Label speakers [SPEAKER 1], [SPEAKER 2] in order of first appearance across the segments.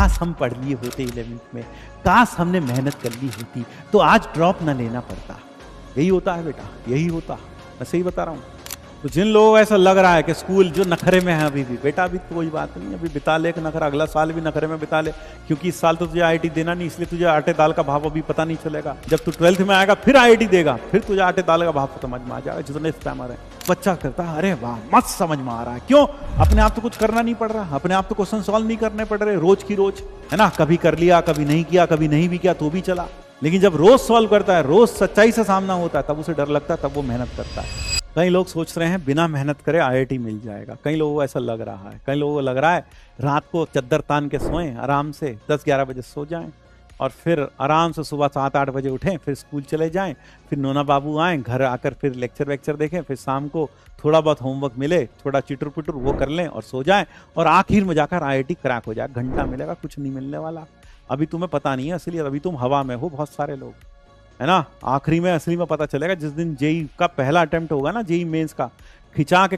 [SPEAKER 1] काश हम पढ़ लिए होते 11th में, काश हमने मेहनत कर ली होती तो आज ड्रॉप ना लेना पड़ता। यही होता है बेटा, यही होता, मैं सही बता रहा हूँ। तो जिन लोगों को ऐसा लग रहा है कि स्कूल जो नखरे में है अभी भी, बेटा अभी तो कोई बात नहीं, अभी बिता ले एक नखरा, अगला साल भी नखरे में बिता ले, क्योंकि इस साल तो तुझे आईआईटी देना नहीं, इसलिए तुझे आटे दाल का भाव अभी पता नहीं चलेगा। जब तू 12th में आएगा फिर आईआईटी देगा, फिर तुझे आटे दाल का भाव समझ में आ जाएगा। जितने स्पैमर है बच्चा करता है, अरे वाह मस्त समझ में आ रहा है। क्यों? अपने आप तो कुछ करना नहीं पड़ रहा, अपने आप तो क्वेश्चन सॉल्व नहीं करने पड़ रहे रोज की रोज, है ना। कभी कर लिया, कभी नहीं किया, कभी नहीं भी किया तो भी चला। लेकिन जब रोज सॉल्व करता है, रोज सच्चाई से सामना होता है, तब उसे डर लगता है, तब वो मेहनत करता है। कई लोग सोच रहे हैं बिना मेहनत करे आईआईटी मिल जाएगा, कई लोगों को ऐसा लग रहा है। कई लोगों को लग रहा है रात को चद्दर तान के सोएं, आराम से 10-11 बजे सो जाएं और फिर आराम से सुबह 7-8 बजे उठें, फिर स्कूल चले जाएं, फिर नोना बाबू आएँ, घर आकर फिर लेक्चर वेक्चर देखें, फिर शाम को थोड़ा बहुत होमवर्क मिले, थोड़ा चिटुर पुटुर वो कर लें और सो जाएं, और आखिर में जाकर आईआईटी क्रैक हो जाए। घंटा मिलेगा, कुछ नहीं मिलने वाला। अभी तुम्हें पता नहीं है, इसलिए अभी तुम हवा में हो बहुत सारे लोग, है ना। आखिरी में असली में पता चलेगा जिस दिन जेई का पहला अटेम्प्ट होगा ना, जेई मेंस का, खिंचा के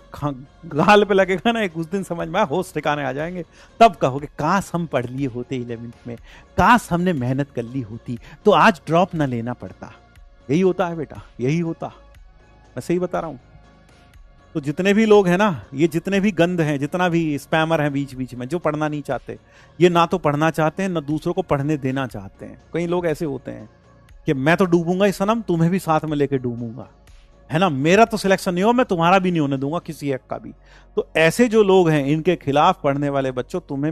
[SPEAKER 1] गाल पे लगेगा ना एक, उस दिन समझ में होश ठिकाने आ जाएंगे। तब कहोगे काश हम पढ़ लिए होते 11th में, काश हमने मेहनत कर ली होती तो आज ड्रॉप ना लेना पड़ता। यही होता है बेटा, यही होता, मैं सही बता रहा हूं। तो जितने भी लोग हैं ना, ये जितने भी गंद हैं, जितना भी स्पैमर हैं बीच बीच में, जो पढ़ना नहीं चाहते, ये ना तो पढ़ना चाहते हैं ना दूसरों को पढ़ने देना चाहते हैं। कई लोग ऐसे होते हैं कि मैं तो डूबूंगा इस सनम, तुम्हें भी साथ में लेके डूबूंगा, है ना। मेरा तो सिलेक्शन नहीं हो, मैं तुम्हारा भी नहीं होने दूंगा, किसी एक का भी। तो ऐसे जो लोग हैं, इनके खिलाफ पढ़ने वाले बच्चों, तुम्हें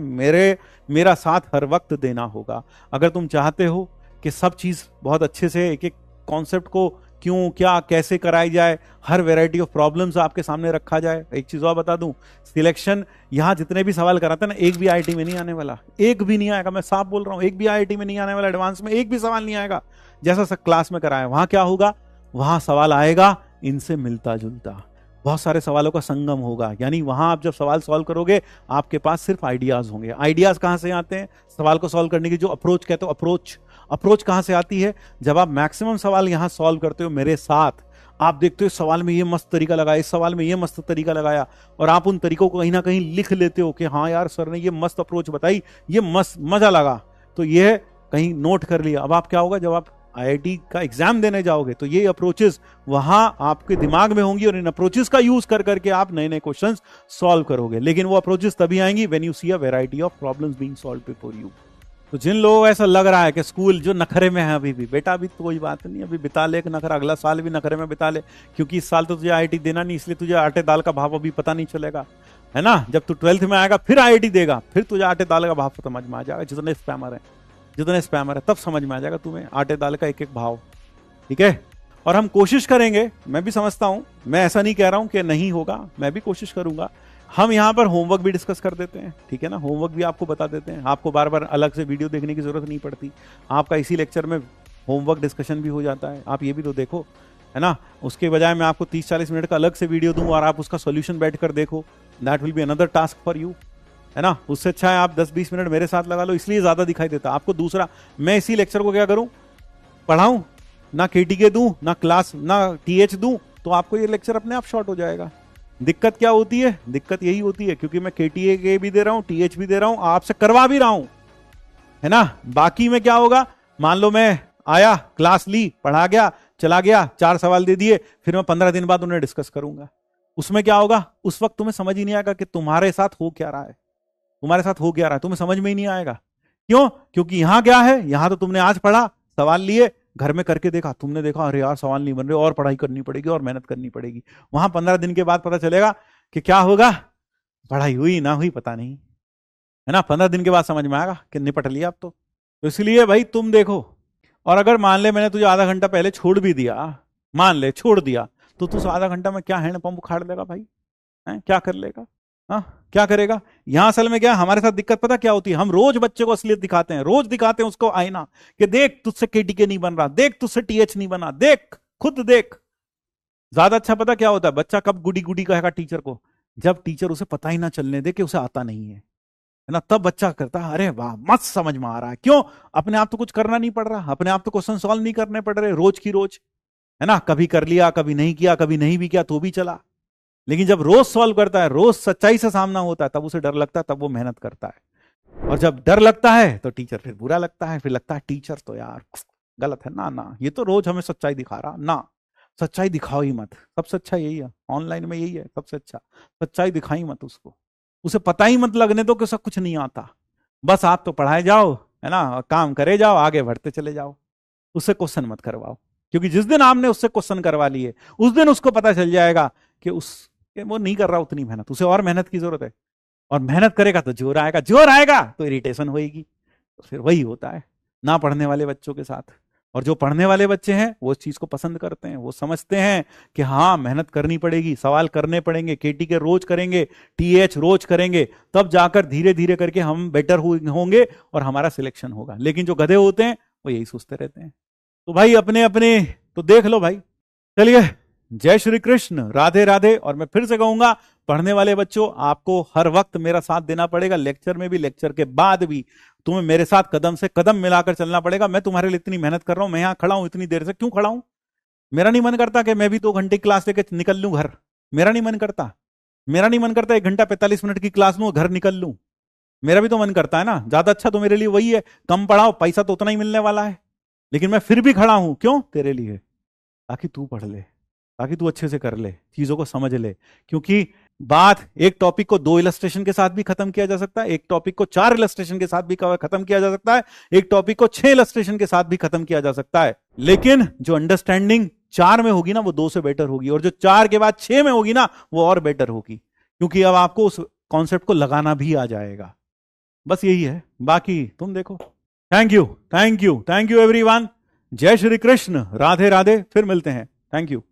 [SPEAKER 1] मेरा साथ हर वक्त देना होगा। अगर तुम चाहते हो कि सब चीज बहुत अच्छे से एक एक कॉन्सेप्ट को क्यों, क्या, कैसे कराई जाए, हर वैरायटी ऑफ प्रॉब्लम्स आपके सामने रखा जाए। एक चीज और बता दूं, सिलेक्शन यहाँ जितने भी सवाल कराते हैं ना, एक भी आईआईटी में नहीं आने वाला, एक भी नहीं आएगा, मैं साफ बोल रहा हूँ, एक भी आईआईटी में नहीं आने वाला। एडवांस में एक भी सवाल नहीं आएगा जैसा सब क्लास में कराया। वहां क्या होगा, वहां सवाल आएगा इनसे मिलता जुलता, बहुत सारे सवालों का संगम होगा। यानी वहां आप जब सवाल सॉल्व करोगे, आपके पास सिर्फ आइडियाज होंगे। आइडियाज कहां से आते हैं? सवाल को सॉल्व करने की जो अप्रोच कहते हो, अप्रोच कहां से आती है? जब आप मैक्सिमम सवाल यहां सॉल्व करते हो मेरे साथ, आप देखते हो इस सवाल में ये मस्त तरीका लगाया, इस सवाल में ये मस्त तरीका लगाया, और आप उन तरीकों को कहीं ना कहीं लिख लेते हो कि हाँ यार सर ने ये मस्त अप्रोच बताई, ये मस्त मजा लगा, तो ये कहीं नोट कर लिया। अब आप क्या होगा, जब आप आईआईटी का एग्जाम देने जाओगे तो ये अप्रोचेस वहां आपके दिमाग में होंगी, और इन अप्रोचेस का यूज कर करके आप नए नए क्वेश्चंस सॉल्व करोगे। लेकिन वो अप्रोचेस तभी आएंगी when you see a variety of problems being solved before you. तो जिन लोगों को ऐसा लग रहा है कि स्कूल जो नखरे में है अभी भी, बेटा अभी तो कोई बात नहीं, अभी बिता ले एक नखरा, अगला साल भी नखरे में बिता ले, क्योंकि इस साल तो तुझे आईआईटी देना नहीं, इसलिए तुझे आटे दाल का भाव अभी पता नहीं चलेगा, है ना। जब तू 12th में आएगा फिर आईआईटी देगा, फिर तुझे आटे दाल का भाव समझ में आ जाएगा। जितने स्पैमर है तब समझ में आ जाएगा तुम्हें आटे दाल का एक एक भाव, ठीक है। और हम कोशिश करेंगे, मैं भी समझता हूं, मैं ऐसा नहीं कह रहा हूं कि नहीं होगा, मैं भी कोशिश करूंगा। हम यहां पर होमवर्क भी डिस्कस कर देते हैं, ठीक है ना, होमवर्क भी आपको बता देते हैं, आपको बार बार अलग से वीडियो देखने की जरूरत नहीं पड़ती, आपका इसी लेक्चर में होमवर्क डिस्कशन भी हो जाता है। आप ये भी तो देखो, है ना। उसके बजाय मैं आपको 30-40 मिनट का अलग से वीडियो दूं और आप उसका सोल्यूशन बैठ कर देखो, that will be another task for you, है ना। उससे अच्छा है आप 10-20 मिनट मेरे साथ लगा लो, इसलिए ज्यादा दिखाई देता आपको। दूसरा, मैं इसी लेक्चर को क्या करूं, पढ़ाऊं ना, केटीके दूं ना, क्लास ना टीएच दूं, तो आपको ये लेक्चर अपने आप शॉर्ट हो जाएगा। दिक्कत क्या होती है? दिक्कत यही होती है क्योंकि मैं केटीए के भी दे रहा हूं, टीएच भी दे रहा हूं, आपसे करवा भी रहा हूं, है ना। बाकी में क्या होगा, मान लो मैं आया, क्लास ली, पढ़ा गया, चला गया, 4 सवाल दे दिए, फिर मैं 15 दिन बाद उन्हें डिस्कस करूंगा। उसमें क्या होगा, उस वक्त तुम्हें समझ ही नहीं आएगा कि तुम्हारे साथ हो क्या रहा है, तुम्हें समझ में ही नहीं आएगा। क्यों? क्योंकि यहां क्या है, यहां तो तुमने आज पढ़ा, सवाल लिए, घर में करके देखा, तुमने देखा अरे यार सवाल नहीं बन रहे, और पढ़ाई करनी पड़ेगी और मेहनत करनी पड़ेगी। वहां 15 दिन के बाद पता चलेगा कि क्या होगा, पढ़ाई हुई ना हुई पता नहीं, है ना। 15 दिन के बाद समझ में आएगा कि निपट लिया अब तो इसलिए भाई तुम देखो। और अगर मान ले मैंने तुझे आधा घंटा पहले छोड़ भी दिया, मान ले छोड़ दिया, तो तू आधा घंटा में क्या हैंड पंप उखाड़ लेगा भाई, है क्या कर लेगा, हाँ क्या करेगा। यहां असल में क्या हमारे साथ दिक्कत पता क्या होती है, हम रोज बच्चे को असलियत दिखाते हैं, रोज दिखाते हैं उसको आईना कि देख तुझसे केटीके नहीं बन रहा, देख तुझसे टीएच नहीं बना, देख खुद देख। ज्यादा अच्छा पता क्या होता है, बच्चा कब गुडी गुडी कहेगा टीचर को, जब टीचर उसे पता ही ना चलने दे कि उसे आता नहीं है ना, तब बच्चा करता है अरे वाह मस्त समझ में आ रहा है। क्यों? अपने आप तो कुछ करना नहीं पड़ रहा, अपने आप तो क्वेश्चन सॉल्व नहीं करने पड़ रहे रोज की रोज, है ना। कभी कर लिया, कभी नहीं किया, कभी नहीं भी किया तो भी चला। लेकिन जब रोज सॉल्व करता है, रोज सच्चाई से सामना होता है, तब उसे डर लगता है, तब वो मेहनत करता है। और जब डर लगता है तो टीचर फिर बुरा लगता है, फिर लगता है टीचर तो यार गलत है ना, ना ये तो रोज हमें सच्चाई दिखा रहा ना, सच्चाई दिखाओ ही मत। सबसे अच्छा यही है ऑनलाइन में, यही है सबसे अच्छा, सच्चाई दिखाई मत उसको, उसे पता ही मत लगने दो कि उसे कुछ नहीं आता। बस आप तो पढ़ाए जाओ, है ना, काम करे जाओ, आगे बढ़ते चले जाओ, उससे क्वेश्चन मत करवाओ। क्योंकि जिस दिन आपने उससे क्वेश्चन करवा लिए उस दिन उसको पता चल जाएगा कि वो नहीं कर रहा उतनी मेहनत, उसे और मेहनत की जरूरत है। और मेहनत करेगा तो जोर आएगा, जोर आएगा तो इरिटेशन होएगी। तो फिर वही होता है ना पढ़ने वाले बच्चों के साथ। और जो पढ़ने वाले बच्चे हैं वो इस चीज को पसंद करते हैं, वो समझते हैं कि हाँ मेहनत करनी पड़ेगी, सवाल करने पड़ेंगे, केटी के रोज करेंगे, टीएच रोज करेंगे, तब जाकर धीरे धीरे करके हम बेटर होंगे और हमारा सिलेक्शन होगा। लेकिन जो गधे होते हैं वो यही सोचते रहते हैं। तो भाई अपने अपने तो देख लो भाई। चलिए, जय श्री कृष्ण, राधे राधे। और मैं फिर से कहूंगा, पढ़ने वाले बच्चों आपको हर वक्त मेरा साथ देना पड़ेगा, लेक्चर में भी, लेक्चर के बाद भी तुम्हें मेरे साथ कदम से कदम मिलाकर चलना पड़ेगा। मैं तुम्हारे लिए इतनी मेहनत कर रहा हूं, मैं यहां खड़ा हूं इतनी देर से, क्यों खड़ा हूं? मेरा नहीं मन करता कि मैं भी 2 घंटे क्लास लेकर निकल लूं घर? मेरा नहीं मन करता। मेरा नहीं मन करता 1 घंटा 45 मिनट की क्लास लूं घर निकल लूं? मेरा भी तो मन करता है ना। ज्यादा अच्छा तो मेरे लिए वही है, कम पढ़ाओ, पैसा तो उतना ही मिलने वाला है। लेकिन मैं फिर भी खड़ा हूं, क्यों? तेरे लिए, ताकि तू पढ़ ले, ताकि तू अच्छे से कर ले, चीजों को समझ ले। क्योंकि बात एक टॉपिक को 2 इलस्ट्रेशन के साथ भी खत्म किया जा सकता है, एक टॉपिक को 4 इलस्ट्रेशन के साथ भी खत्म किया जा सकता है, एक टॉपिक को 6 इलस्ट्रेशन के साथ भी खत्म किया जा सकता है। लेकिन जो अंडरस्टैंडिंग 4 में होगी ना वो 2 से बेटर होगी, और जो 4 के बाद 6 में होगी ना वो और बेटर होगी, क्योंकि अब आपको उस कॉन्सेप्ट को लगाना भी आ जाएगा। बस यही है, बाकी तुम देखो। Thank you, thank you, thank you everyone. जय श्री कृष्ण, राधे राधे। फिर मिलते हैं। Thank you.